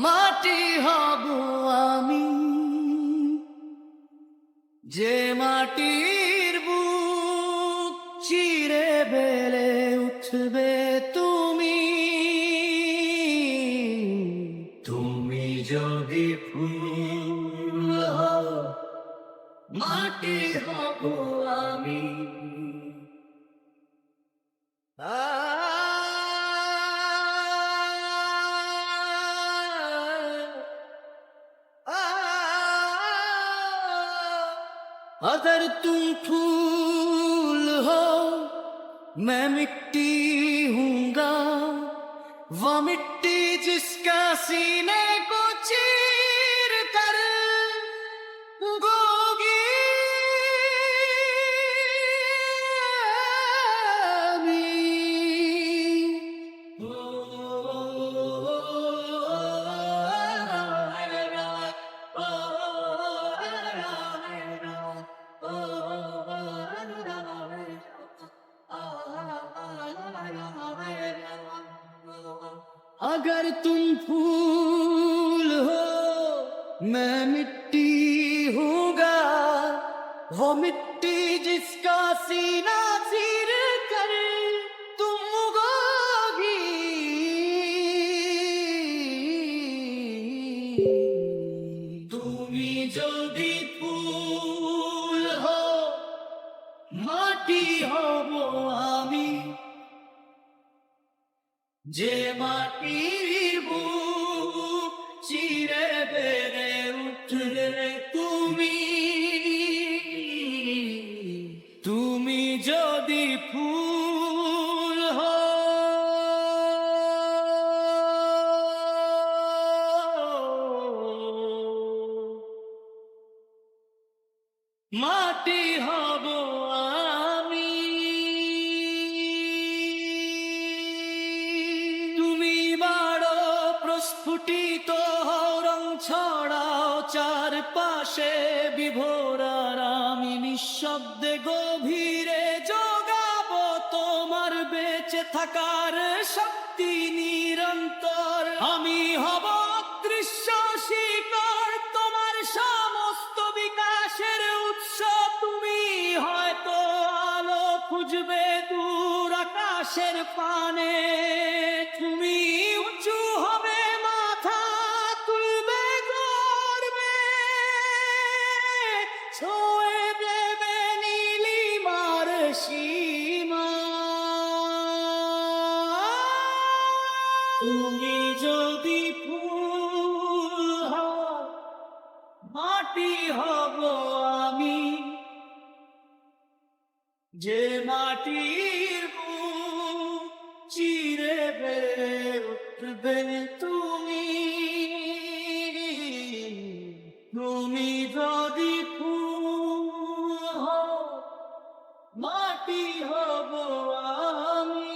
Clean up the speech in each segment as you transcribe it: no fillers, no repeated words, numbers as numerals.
মাটি হব আমি, যে মাটির বুক চিরে বেড়ে উঠবে তুমি। তুমি যদি ফুল হও, মাটি হব আমি। अगर तुम फूल हो मैं मिट्टी हूँगा, वो मिट्टी जिसका सीने को चीर कर उगोगी। अगर तुम फूल हो मैं मिट्टी हूँगा, वो मिट्टी जिसका सीना चीर कर तुम उगोगी। তুমি যদি ফুল हो মাটি হব আমি, যে মাটির বুক চিরে বেড়ে উঠলে তুমি। তুমি যদি ফুল হও, মাটি হব আমি। তুমি বাড়ো প্রস্ফুটিত রং ছড়াও চারপাশে বিভোরার, আমি নিঃশব্দে গভীরে যোগাবো তোমার বেঁচে থাকার শক্তি নিরন্তর। আমি হব অদৃশ্য শিকড়, তোমার সমস্ত বিকাশের উৎস। তুমি হয়তো আলো খুঁজবে দূর আকাশের পানে, তুমি উঁচু হবে মাথা তুলবে গর্বে, ছুঁয়ে দেবে নীলিমার সীমা। তুমি যদি ফুল হও মাটি হব আমি, যে মাটির বুক চিরে বেড়ে উঠবে তুমি। তুমি যদি ফুল হও মাটি হব আমি।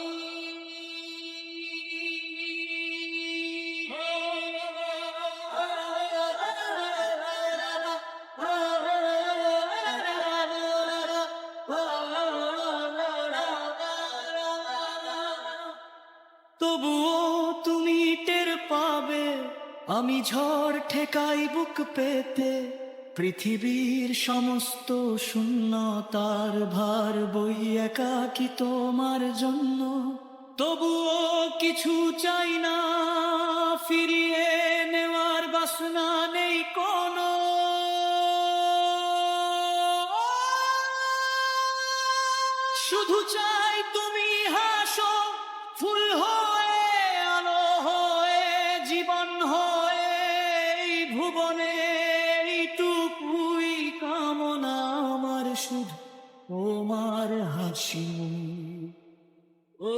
তবুও তুমি টের পাবে আমি ঝড় ঠেকাই বুক পেতে, পৃথিবীর সমস্ত শূন্যতার ভার বই একাকী তোমার জন্য। তবুও কিছু চাই না, ফিরিয়ে নেওয়ার বাসনা নেই কোনো। শুধু চাই তুমি হাসো, ফুল হয়ে আলো হয়ে জীবন হয়ে এই ভুবনে। এইটুকুই কামনা আমার, শুধু তোমার হাসি। ও